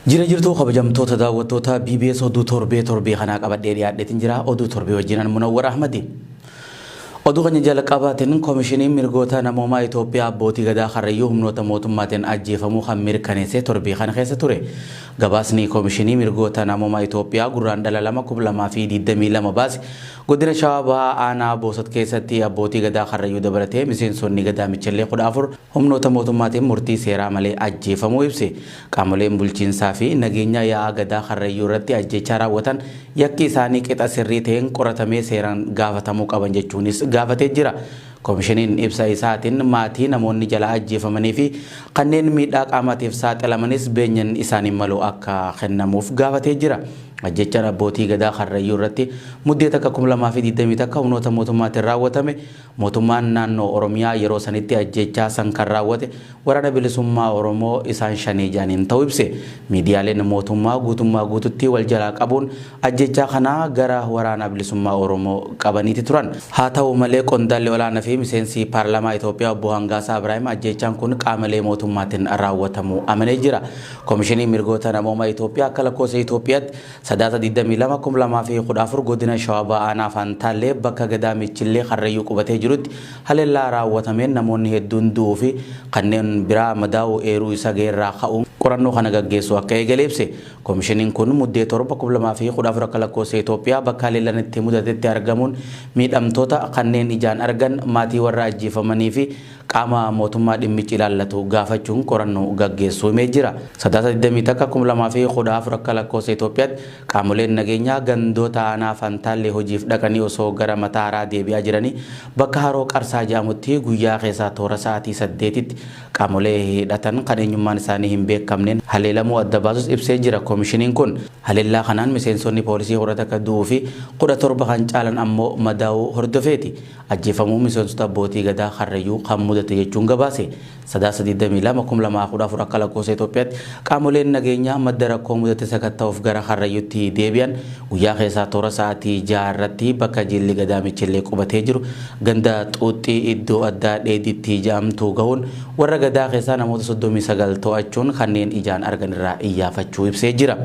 Jira jirtuu kabajamtoota daawwattoota BBS oduu torbee kanaa qabadhee dhiyaadheetiin jira. Oduu torbee wajjinan Munawwar Ahmadi. Oduu kan jalqabaatiin koomishiniin mirgoota namoomaa Itoophiyaa abbootii gadaa Karrayyuu humnoota mootummaatiin ajjeefamuu kan mirkaneesse torbee kana keessa ture. Gabaasni koomishinii mirgoota namoomaa Itoophiyaa gurraandhala 2022 baase godina Shawaa Bahaa aanaa Boosat keessatti abbootii gadaa Karrayyuu dabalatee miseensonni gadaa Michellee 14 humnoota mootummaatiin murtii seeraa malee ajjeefamuu ibse. Qaamoleen bulchiinsaa fi nageenya yaa'aa gadaa Karrayyuu irratti ajjechaa raawwatan yakki isaanii qixa sirrii ta'een qoratamee seeraan gaafatamuu qaban jechuunis gaafatee jira. Koomishiniin ibsa isaatiin maatii namoonni jala ajjeefamanii fi kanneen miidhaa qaamaatiif saaxilamanis beenyan isaanii maluu akka kennamuuf gaafatee jira. Ajjechaan abbootii gadaa Karrayyuu irratti muddee takka 2020 takka humnoota mootummaatiin raawwatame. Mootummaan naannoo Oromiyaa yeroo sanitti ajjechaa san kan raawwate waraana bilisummaa Oromoo isaan shanii jaaniin ta'uu ibse. Miidiyaaleen mootummaa guututti wal jalaa qabuun ajjechaa kana gara waraana bilisummaa Oromoo qabaniiti turan. Haa ta'u malee qondaalli olaanaa fi miseensi paarlaamaa Itoophiyaa obbo Hangaasaa Ibraahim ajjechaan kun qaamolee mootummaatiin raawwatamuu amanee jira. Koomishiniin mirgoota namoomaa Itoophiyaa akka lakkoofsa Itoophiyaatti sadaasa 22 godina Shawaa Bahaa aanaa Fantaallee bakka gadaa Michellee Karrayyuu qubatee jirutti haleellaa raawwatameen namoonni hedduun du'uu fi kanneen biraa madaa'uu eeruu isa geerraa ka'uun qorannoo kana gaggeessu akka eegale ibse. Koomishiniin kun muddee 2014 akka lakkoofsa Itoophiyaa bakka haleellaan itti mudatetti argamuun miidhamtoota kanneen ijaan argan maatii warra ajjeefamanii fi qaama mootummaa dhimmichi ilaallatu gaafachuun qorannoo gaggeessuu himee jira. Sadaasa 2014 akka lakkoofsa Itoophiyaatti qaamoleen nageenyaa gandoota aanaa Fantaallee hojiif dhaqanii osoo gara Mataaraa deebi'aa jiranii bakka haroo Qarsaa jedhamutti guyyaa keessaa toora sa'aatii 8tti qaamolee hidhatan kan eenyummaan isaanii hin beekamneen haleelamuu adda baasus ibsee jira. Koomishiniin kun haleellaa kanaan miseensonni poolisii horata akka du'uu fi 17 kan caalan ammoo madaa'uu hordofeeti. Ajjeefamuu miseensota abbootii gadaa Karrayyuu kan mudate jechuun gabaase. Sadaasa 22 akka lakkoofsa Itoophiyaatti qaamoleen nageenyaa madda rakkoo mudate sakatta'uuf gara Karrayyuutti deebi'an guyyaa keessaa toora sa'aatii 6 irratti bakka jilli gadaa Michellee qubatee jiru ganda xuuxxii iddoo addaa dheeditti jedhamtu gahuun warra gadaa keessaa namoota 39 to'achuun kanneen ijaan argan irraa iyyaafachuu ibsee jira.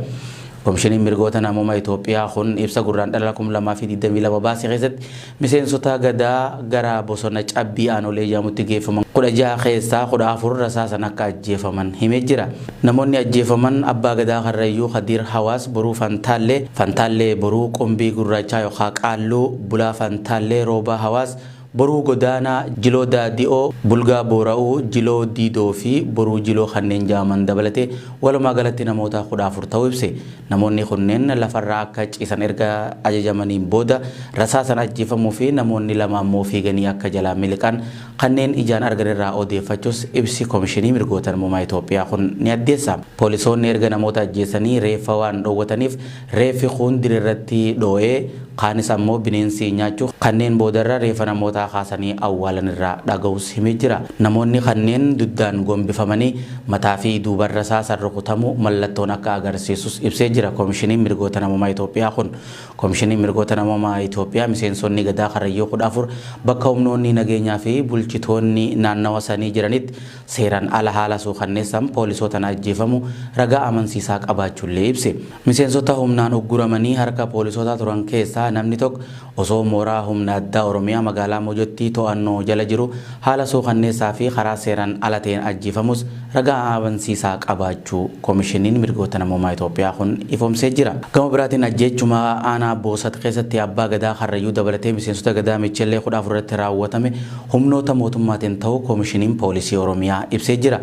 Koomishiniin mirgoota namoomaa Itoophiyaa kun ibsa gurraandhala 2022 baase keessatti miseensota gadaa gara bosona cabbii aanolee jedhamutti geeffaman 16 keessaa 14 rasaasan akka ajjeefaman himee jira. Namoonni ajjeefaman abbaa gadaa Karrayyuu Khadiir Hawaas boruu Fantaallee boruu Qumbii Gurraachaa yookaan Qaalluu bulaa Fantaallee Roobaa Hawaas boruu godaanaa jiloo daadi'oo bulgaa boora'uu jiloo diidoo fi boruu jiloo kanneen jaaman dabalatee walumaa galatti namoota 14 ta'uu ibse. Namoonni kunneen lafarraa akka ciisan erga ajajamaniin booda rasaasan ajjeefamuu fi namoonni lama ammoo fiiganii akka jalaa miliqan kanneen ijaan argan irraa odeeffachuus ibsi koomishinii mirgoota namoomaa Itoophiyaa kun ni addeessa. Poolisoonni erga namoota ajjeesanii reeffa waan dhoowwataniif reeffi kun diriirratti dhoo'ee kaanis ammoo bineensi nyaachuu kanneen boodarra reeffa namoota kaasanii awwaalan irraa dhaga'us himee jira. Namoonni kanneen duddaan gombifamanii mataa fi duubarra rasaasan rukutamu mallattoon akka agarsiisus ibsee jira. Koomishiniin mirgoota namoomaa Itoophiyaa kun koomishiniin mirgoota namoomaa Itoophiyaa miseensonni gadaa Karrayyuu 14 bakka humnoonni nageenyaa fi bulchitoonni naannawa sanii jiranitti seeraan ala haala suukanneessan poolisootaan ajjeefamu ragaa amansiisaa qabaachuullee ibse. Miseensota humnaan ugguramanii harka poolisootaa turan keessaa namni tokko osoo mooraa humna addaa Oromiyaa magaalaa Mojotti to'annoo jala jiru haala suukanneessaa fi karaa seeraan ala ta'een ajjeefamus ragaa amansiisaa qabaachuu koomishiniin mirgoota namoomaa Itoophiyaa kun ifoomsee jira. Gama biraatiin ajjeechuma aanaa Boosat keessatti abbaa gadaa Karrayyuu dabalatee miseensota gadaa Michellee 14 irratti raawwatame humnoota mootummaatiin ta'uu koomishiniin poolisii Oromiyaa ibsee jira.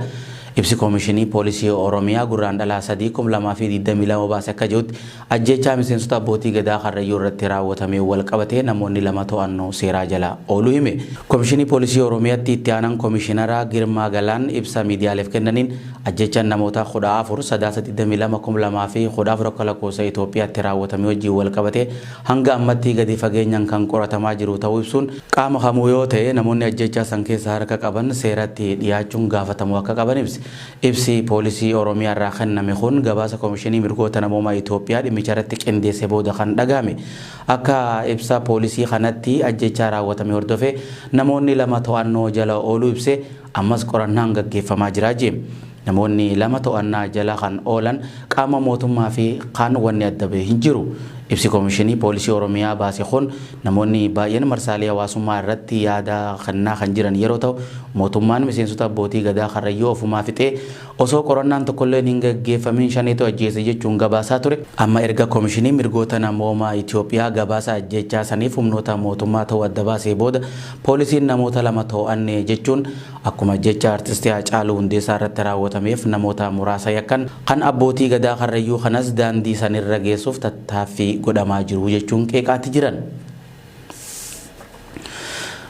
Ibsi koomishinii poolisii Oromiyaa gurraandhala 2022 baase akka jedhutti ajjechaa miseensota abbootii gadaa Karrayyuu irratti raawwatame wal qabatee namoonni lama to'annoo seeraa jala ooluu hime. Koomishinii poolisii Oromiyaatti itti aanaan koomishinara Girmaa Galaan ibsa miidiyaaleef kennaniin ajjechaan namoota 14 sadaasa 22 akka lakkoofsa Itoophiyaatti raawwatame wajjin wal qabatee hanga ammatti gadi fageenyaan kan qoratamaa jiru ta'uu ibsuun qaama kamuu yoo ta'e namoonni ajjechaa san keessa harka qaban seeratti dhiyaachuun gaafatamuu akka qaban ibse. Ibsi poolisii Oromiyaa irraa kenname kun gabaasa koomishinii mirgoota namoomaa Itoophiyaa dhimmicha irratti qindeessee booda kan dhagahame. Akka ibsa poolisii kanatti ajjechaa raawwatame hordofee namoonni lama to'annoo jala ooluu ibse ammas qorannaan gaggeeffamaa jira jedhe. namoonni lama to'annaa jala kan oolan qaama mootummaa fi kaan wanni adda bahee hin jiru. Ibsi Koomishinii Poolisii Oromiyaa baase kun namoonni baay'een marsaalee hawaasummaa irratti yaada kennaa kan jiran yeroo ta'u mootummaan miseensota abbootii gadaa Karrayyuu ofumaa fixee osoo qorannaan tokkollee hin gaggeeffamin shaniitu ajjeese jechuun gabaasaa ture. Amma erga Koomishinii mirgoota namoomaa Itoophiyaa gabaasa ajjechaa saniif humnoota mootummaa ta'uu adda baasee booda poolisiin namoota lama to'anne jechuun akkuma jecha artistii Haacaaluu Hundeessaa irratti raawwatameef namoota muraasa yakkan kan abbootii gadaa Karrayyuu kanas daandii sanirra geessuuf tattaaffii godhamaa jiru jechuun qeeqaatti jiran.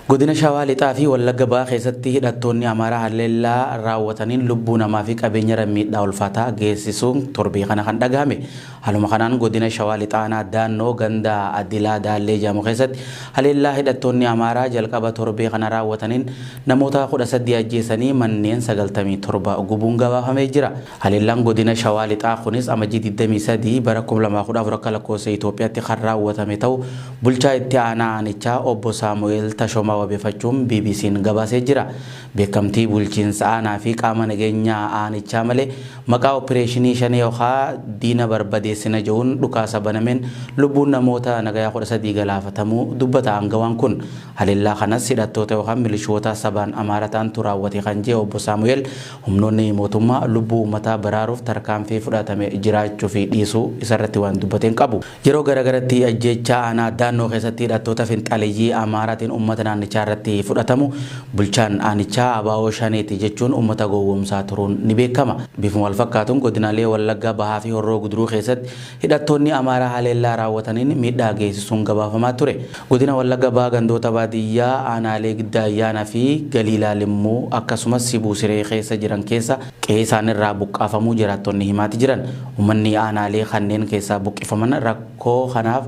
Godina Shawaa Lixaa fi Wallagga Bahaa keessatti hidhattoonni Amaaraa haleellaa raawwataniin lubbuu namaa fi qabeenya miidhaa ulfaataa geessisuun torbee kana kan dhagahame. Haaluma kanaan godina Shawaa Lixaa daannoo ganda Adilaa Daallee jedhamu keessatti haleellaa hidhattoonni Amaaraa jalqaba torbee kana raawwataniin namoota 13 ajjeesanii manneen 97 gubuun gabaafamee jira. Haleellaan godina Shawaa Lixaa kunis amajjii 23 bara 2014 akka lakkoofsa Itoophiyaatti kan raawwatame ta'uu bulchaa itti aanaa aanichaa obbo Saamu'eel Tashomaa wabeeffachuun BBC'n gabaasee jira. Beekamtii bulchiinsa aanaa fi qaama nageenyaa aanichaa malee maqaa opereeshinii shanee yookaan diina barbadeessina jedhuun dhukaasa banameen lubbuun namoota nagayaa 13 galaafatamuu dubbata aangawaan kun. Haleellaa kanas hidhattoota yookaan milishoota sabaan Amaaraa ta'antu raawwate kan jedhe obbo Saamu'eel humnoonni mootummaa lubbuu uummataa baraaruuf tarkaanfii fudhatame jiraachuu fi dhiisuu isarratti waan dubbateen qabu. Yeroo garagaratti ajjechaa aanaa daannoo keessatti hidhattoota finxaaleeyyii Amaaraatiin uummata naannichaa irratti fudhatamu bulchaan aanichaa Abaawoo Shaneeti jechuun uummata gowwoomsaa turuun ni beekama. Bifuma wal fakkaatuun godinaalee Wallagga Bahaa fi Horroo Guduruu keessatti hidhattoonni Amaaraa haleellaa raawwataniin miidhaa geessisuun gabaafamaa ture. Godina Wallagga Bahaa gandoota baadiyyaa aanaalee Giddaa Ayyaanaa fi Galiilaa Limmuu akkasumas Sibuu Siree keessa jiran keessa qe'ee isaanirraa buqqaafamuu jiraattonni himaati jiran. Uummanni aanaalee kanneen keessaa buqqifaman rakkoo kanaaf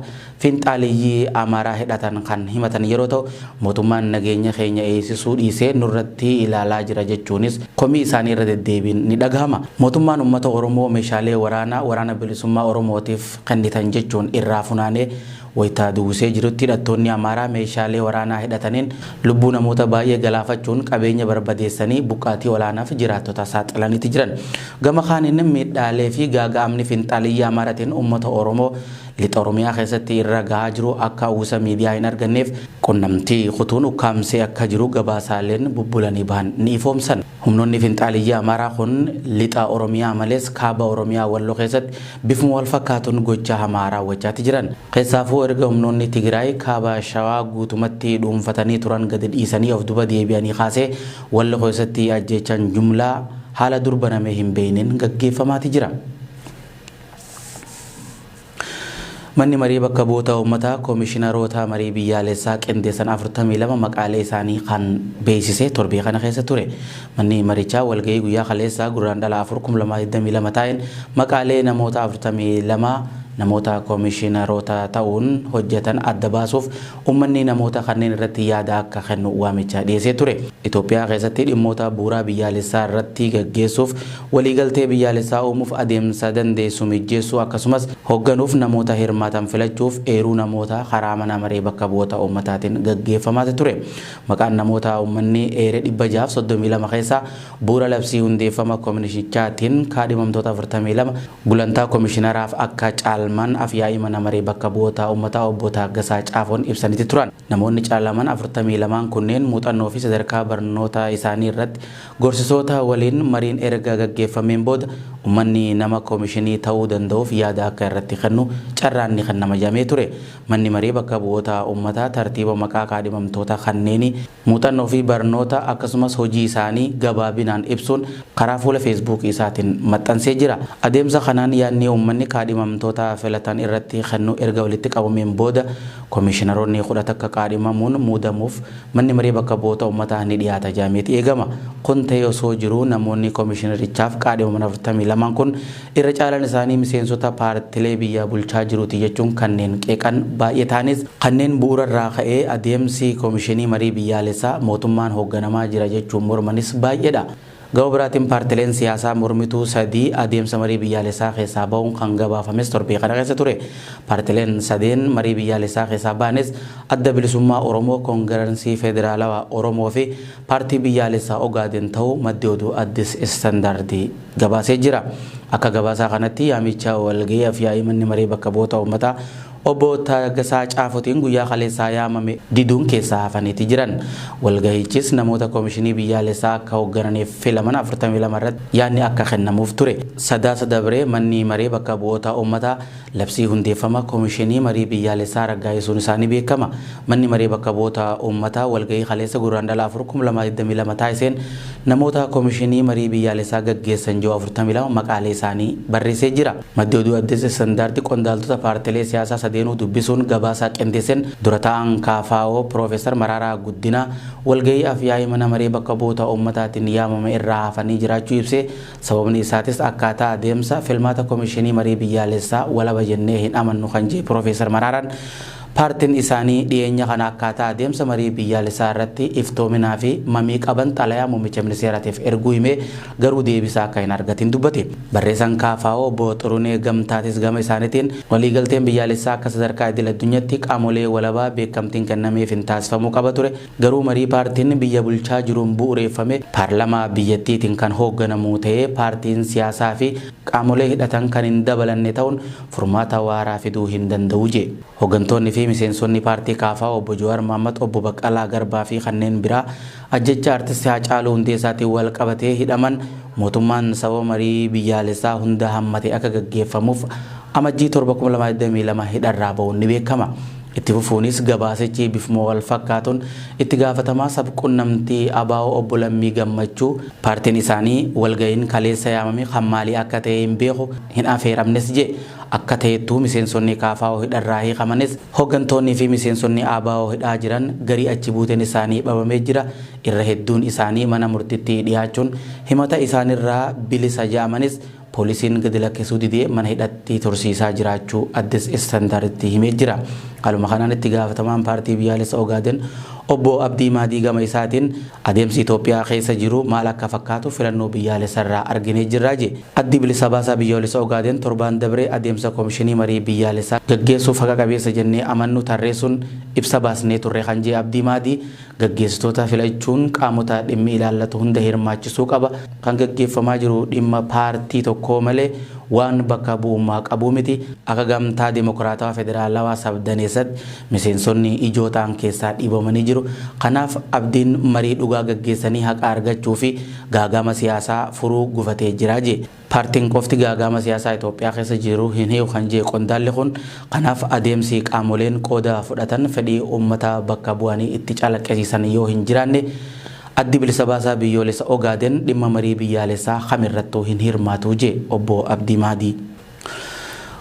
finxaaleeyyii Amaaraa hidhatan kan himatan yeroo ta'u mootummaan nageenya keenya eegsisuu dhiisee nurratti ilaalaa jira jechuunis komii isaanii irra deddeebiin ni dhagahama. Mootummaan uummata Oromoo meeshaalee waraana bilisummaa Oromootiif kennitan jechuun irraa funaanee wayitaa duusee jirutti hidhattoonni Amaaraa meeshaalee waraanaa hidhataniin lubbuu namoota baay'ee galaafachuun qabeenya barbadeessanii buqqaatii olaanaaf jiraattota saaxilaniiti jiran. Gama kaaniin miidhaalee fi gaaga'amni finxaaleeyyii Amaaraatiin uummata Oromoo lixa Oromiyaa keessatti irra gahaa jiru akka uwwisa miidiyaa hin arganneef qunnamtii kutuun ukkaamsee akka jiru gabaasaaleen bubbulanii bahan ni ifoomsan. Humnoonni finxaaleeyyii Amaaraa kun lixa Oromiyaa malees kaaba Oromiyaa Walloo keessatti bifuma wal fakkaatuun gochaa hamaa raawwachaati jiran. Keessaafuu erga humnoonni Tigraay kaaba Shawaa guutumatti dhuunfatanii turan gadi dhiisanii of duba deebi'anii kaasee Walloo keessatti ajjechaan jumlaa haala durbanamee hin beekneen gaggeeffamaati jira. Manni marii bakka bu'oota uummataa koomishiinaroota marii biyyaalessaa qindeessan 42 maqaalee isaanii kan beeksisee torbee kana keessa ture. Manni marichaa walgahii guyyaa kaleessaa guraandhala 4,2022 taa'een maqaalee namoota 42 namoota koomishiinaroota ta'uun hojjetan adda baasuuf uummanni namoota kanneen irratti yaada akka kennu waamicha dhiyeessee ture. Itoophiyaa keessatti dhimmoota bu'uuraa biyyaalessaa irratti gaggeessuuf waliigaltee biyyaalessaa uumuuf adeemsa dandeessu mijeessuu akkasumas hoogganuuf namoota hirmaatan filachuuf eeruu namoota karaa mana maree bakka bu'oota uummataatiin gaggeeffamaa ture. Maqaan namoota uummanni eere 632 keessaa bu'uura labsii hundeeffama koomishichaatiin kaadhimamtoota 42 gulantaa koomishinaraaf akka caalman afyaa'ii mana maree bakka bu'oota uummataa obbo Taaggasaa Caafoon ibsanitti turan. Namoonni caalaman 42 kunneen muuxannoo fi sadarkaa barnoota isaanii irratti gorsisoota waliin mariin erga gaggeeffameen booda uummanni nama koomishinii ta'uu danda'uuf yaada akka irratti kennu carraanni kan nama jamee ture. Manni maree bakka bu'oota uummataa tartiiba maqaa kaadhimamtoota kanneenii muuxannoo fi barnoota akkasumas hojii isaanii gabaabinaan ibsuun karaa fuula Facebook isaatiin maxxansee jira. Adeemsa kanaan yaadni uummanni kaadhimamtoota filatan irratti kennu erga walitti qabameen booda koomishiinaroonni 10 akka kaadhimamuun muudamuuf manni maree bakka bu'oota uummataa ni dhiyaata jameeti eegama. Kun ta'ee osoo jiru namoonni koomishinarichaaf kaadhimaman 42 kun irra caalan isaanii miseensota paartilee biyya bulchaa jiruuti jechuun kanneen qeeqan baay'ee ta'anis kanneen bu'uura irraa ka'ee adeemsi koomishinii marii biyyaalessaa mootummaan hoogganamaa jira jechuun mormanis baay'eedha. Gama biraatiin paartileen siyaasaa mormituu sadii adeemsa marii biyyaalessaa keessaa ba'uun kan gabaafames torbee kana keessa ture. Paartileen sadeen marii biyyaalessaa keessaa ba'anis Adda Bilisummaa Oromoo, Koongirensii Federaalawaa Oromoo fi paartii biyyaalessaa Ogaaden ta'uu maddi oduu Addis Istaandaardii gabaasee jira. Akka gabaasaa kanatti yaamicha walgahii fi yaa'ii manni marii bakka bu'oota uummataa obbo Tagasaa Caafotiin guyyaa kaleessaa yaamame diduun keessaa hafaniiti jiran. Walgahichis namoota koomishinii biyyaalessaa akka hooggananiif filaman 42 irratti yaadni akka kennamuuf ture. Sadaasa dabree manni marii bakka bu'oota uummataa labsii hundeeffama koomishinii marii biyyaalessaa raggaasisuun isaanii beekama. Manni marii bakka bu'oota uummataa walgahii kaleessa guraandhala 2022 taasiseen namoota koomishinii marii biyyaalessaa gaggeessan jiru 42 maqaalee isaanii barreessee jira. Maddi oduu Addis Istaandaardii qondaaltota paartilee siyaasaa sadeenuu dubbisuun gabaasaa qindeessan dura ta'an KFO Profeesar Mararaa Guddinaa walgahii afyaa'ii mana maree bakka bu'oota uummataatiin yaamame irraa hafanii jiraachuu ibsee sababni isaatis akkaataa adeemsa filmaata koomishinii marii biyyaalessaa walaba jennee hin amannu kan jedhe Profeesar Mararaan paartiin isaanii dhiyeenya kana akkaataa adeemsa marii biyyaalessaa irratti iftoominaa fi mamii qaban xalayaa muummicha ministeeraatiif erguu himee garuu deebisaa akka hin argatin dubbate. Barreessaan KFO obbo Xurunee Gamtaatis gama isaaniitiin waliigalteen biyyaalessaa akka sadarkaa idil addunyaatti qaamolee walabaa beekamtiin kennameef hin taasifamuu qaba ture. Garuu marii paartiin biyya bulchaa jiruun bu'uureeffame paarlamaa biyyattiitiin kan hoogganamu ta'ee paartiin siyaasaa fi qaamolee hidhatan kan hin dabalanne ta'uun furmaata waaraa fiduu hin danda'u jedhe. Hooggantoonni fi miseensonni paartii KFO obbo Jawaar Mohaammed, obbo Baqqalaa Garbaa fi kanneen biraa ajjecha artistii Haacaaluu Hundeessaatiin wal qabatee hidhaman mootummaan sababa marii biyyaalessaa hunda hammate akka gaggeeffamuuf amajjii 7/2022 hidharraa ba'uun ni beekama. Itti fufuunis gabaasichi bifuma wal fakkaatuun itti gaafatamaa sabquunnamtii ABO obbo Lammii Gammachuu paartiin isaanii walga'iin kaleessa yaamame kan maalii akka ta'e hin beeku hin affeeramnes jedhe. Akka ta'ettuu miseensonni KFO hidharraa hiikamanis hooggantoonni fi miseensonni ABO hidhaa jiran garii achi buuteen isaanii dhabamee jira. Irra hedduun isaanii mana murtiitti dhiyaachuun himata isaanirraa bilisa jedhamanis poolisiin gadi lakkisuu didee mana hidhatti tursiisaa jiraachuu Addis Istaandaarditti himee jira. Haaluma kanaan itti gaafatamaan paartii biyyaalessa Ogaaden obbo Abdii Maadii gama isaatiin adeemsi Itoophiyaa keessa jiru maal akka fakkaatu filannoo biyyaalessarraa arginee jirra jedhe. Addi bilisa baasaa biyyoolessa Ogaaden torbaan dabree adeemsa koomishinii marii biyyaalessaa gaggeessuuf haqa qabeessa jennee amannu tarreessuun ibsa baasnee turre kan jedhe Abdii Maadii gaggeessitoota filachuun qaamota dhimmi ilaallatu hunda hirmaachisuu qaba. Kan gaggeeffamaa jiru dhimma paartii tokko malee waan bakka bu'ummaa qabu miti. Akka gamtaa dimokiraatawaa federaalawaa sabdaneessatti miseensonni ijoo ta'an keessaa dhiibamanii jiru. Kanaaf abdiin marii dhugaa gaggeessanii haqa argachuu fi gaagama siyaasaa furuu gufatee jira jedhe. Paartiin qofti gaagama siyaasaa Itoophiyaa keessa jiru hin hiiku kan jedhe qondaalli kun kanaaf adeemsi qaamoleen qooda fudhatan fedhii uummata bakka bu'anii itti calaqqisiisan yoo hin jiraanne addi bilisa baasaa biyyoolessa Ogaaden dhimma marii biyyaalessaa kamirrattuu hin hirmaatu jedhe obbo Abdii Maadii.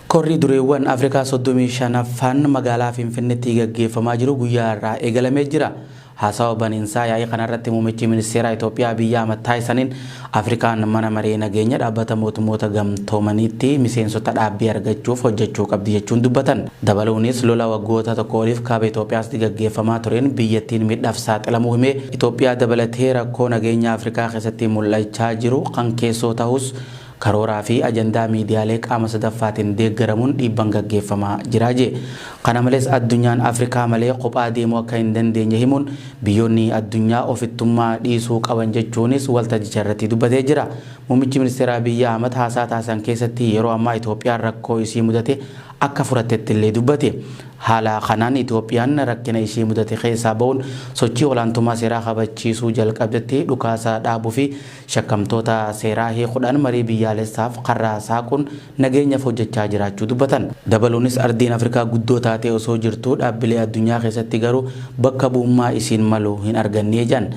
Korri dureewwan Afrikaa 35ffaan magaalaa Finfinneetti gaggeeffamaa jiru guyyaa irraa eegalamee jira. Haasawa baniinsaa yaa'ii kanarratti muummichi ministeera Itoophiyaa Abiyyi Ahmad taasisaniin Afrikaan mana maree nageenya dhaabbata mootummoota gamtoomaniitti miseensota dhaabbii argachuuf hojjechuu qabdi jechuun dubbatan. Dabaluunis lola waggoota tokko oliif kaaba Itoophiyaatti gaggeeffamaa tureen biyyattiin miidhaaf saaxilamuu himee Itoophiyaa dabalatee rakkoo nageenya Afrikaa keessatti mul'achaa jiru kan keessoo ta'us karooraa fi ajandaa miidiyaalee qaama sadaffaatiin deeggaramuun dhiibbaan gaggeeffamaa jira jedhe. Kana malees addunyaan Afrikaa malee kophaa deemuu akka hin dandeenye himuun biyyoonni addunyaa ofittummaa dhiisuu qaban jechuunis waltajjicha irratti dubbatee jira. Muummichi ministeera Abiyyi Ahmad haasaa taasisan keessatti yeroo ammaa Itoophiyaan rakkoo isii mudate akka furatetti illee dubbate. Haala kanaan Itoophiyaan rakkina ishii mudate keessaa ba'uun sochii olaantummaa seeraa kabachiisuu jalqabdetti dhukaasa dhaabuu fi shakkamtoota seeraa hiikuudhaan marii biyyaalessaaf karraa saaquun nageenyaaf hojjechaa jiraachuu dubbatan. Dabaluunis ardiin Afrikaa guddoo taatee osoo jirtu dhaabbilee addunyaa keessatti garuu bakka bu'ummaa isiin malu hin argannee jedhan.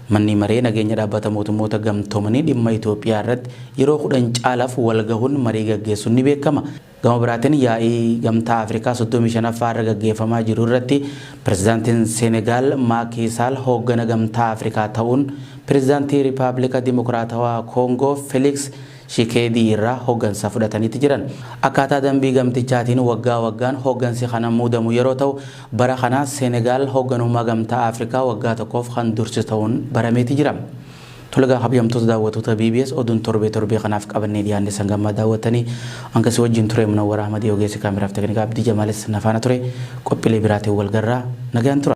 Manni maree nageenya dhaabbata mootummoota gamtoomanii dhimma Itoophiyaa irratti yeroo 10 caalaaf wal gahuun marii gaggeessuun ni beekama. Gama biraatiin yaa'ii gamtaa Afrikaa 35ffaa irra gaggeeffamaa jiru irratti pirezidaantiin Senegaal Macky Sall hooggana gamtaa Afrikaa ta'uun pirezidaantii Riippaabilika Dimokiraatawaa Koongoo Felix Tshisekedi irraa hooggansa fudhataniiti jiran. Akkaataa dambii gamtichaatiin waggaa waggaan hooggansi kana muudamu yeroo ta'u bara kana Senegaal hoogganummaa gamtaa Afrikaa waggaa tokkoof kan dursu ta'uun barameeti jira. Tolaga habiyamtoota daawwattoota BBS oduun torbee kanaaf qabannee dhiyaanne sangammaa daawwattanii hanga si wajjin ture Munawwar Ahmad ogeessa kaameraaf teeknikaa Abdii Jamaalis nafaana ture qophiilee biraatiin wal garraa nagaan tura.